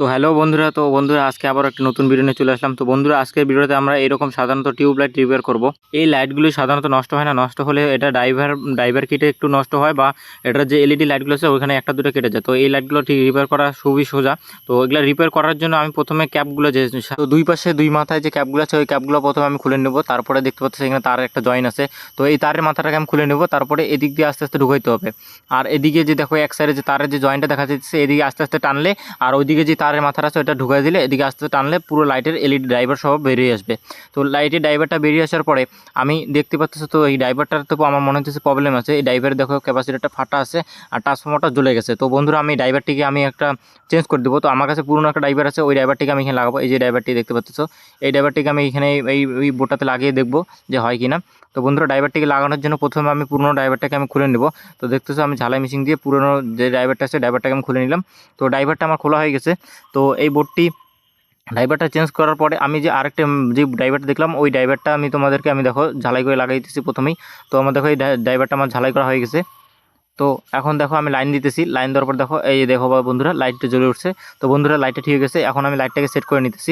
তো হ্যালো বন্ধুরা, আজকে আবার একটা নতুন ভিডিও নিয়ে চলে আসলাম। তো বন্ধুরা, আজকের ভিডিওতে আমরা এরকম সাধারণত টিউব লাইট রিপেয়ার করব। এই লাইটগুলি সাধারণত নষ্ট হয় না, নষ্ট হলে এটা ড্রাইভার কিটে একটু নষ্ট হয়, বা এটার যে এলইডি লাইটগুলো আছে ওইখানে একটা দুটো কেটে যায়। তো এই লাইটগুলো ঠিক রিপেয়ার করা খুবই সোজা। তো এগুলো রিপেয়ার করার জন্য আমি প্রথমে ক্যাপগুলো তো দুই পাশে দুই মাথায় যে ক্যাপগুলো আছে ওই ক্যাপগুলো প্রথমে আমি খুলে নেব। তারপরে দেখতে পাচ্ছি এখানে তার একটা জয়েন আছে, তো এই তারের মাথাটাকে আমি খুলে নেব। তারপরে এদিক দিয়ে আস্তে আস্তে ঢুকাইতে হবে। আর এদিকে যে দেখো এক সাইডে যে তারের যে জয়েন্টটা দেখা যাচ্ছে, এদিকে আস্তে আস্তে টানলে, আর ওইদিকে যে তারের মাথাটা আছে ওটা ঢুকাই দিলে এদিকে আস্তে আস্তে টানলে পুরো লাইটের এলইডি ড্রাইভার সহ বেরিয়ে আসবে। তো লাইটের ড্রাইভারটা বেরিয়ে আসার পরে আমি দেখতে পাচ্ছি, তো এই ড্রাইভারটার তো আমার মনে হচ্ছে প্রবলেম আছে। এই ড্রাইভারে দেখো ক্যাপাসিটারটা ফাটা আছে আর ট্রান্সফর্মারটা জ্বলে গেছে। তো বন্ধুরা, আমি ড্রাইভারটিকে আমি একটা চেঞ্জ করে দেবো। তো আমার কাছে পুরনো একটা ড্রাইভার আছে, ওই ড্রাইভারটিকে আমি এখানে লাগাবো। এই যে ড্রাইভারটি দেখতে পাচ্ছ, এই ড্রাইভারটিকে আমি এখানে এই বোর্ডটাতে লাগিয়ে দেখবো যে হয় কিনা। তো বন্ধুরা, ড্রাইভারটিকে লাগানোর জন্য প্রথমে আমি পুরনো ড্রাইভারটাকে আমি খুলে নেব। তো দেখতেছো আমি ঝালাই মেশিন দিয়ে পুরনো যে ড্রাইভারটা আছে ড্রাইভারটাকে আমি খুলে নিলাম। তো ড্রাইভারটা আমার খোলা হয়ে গেছে। তো এই বোর্ডটি ড্রাইভারটা চেঞ্জ করার পরে আমি যে আরেকটা যে ড্রাইভারটা দেখলাম ওই ড্রাইভারটা আমি তোমাদেরকে আমি দেখো ঝালাই করে লাগাই দিতেছি প্রথমেই। তো আমার দেখো এই ড্রাইভারটা আমার ঝালাই করা হয়ে গেছে। তো এখন দেখো আমি লাইন দিতেছি, লাইন দেওয়ার পর দেখো এই যে দেখো বন্ধুরা লাইটটা জ্বলে উঠছে। তো বন্ধুরা, লাইটটা ঠিক হয়ে গেছে। এখন আমি লাইটটাকে সেট করে নিতেছি।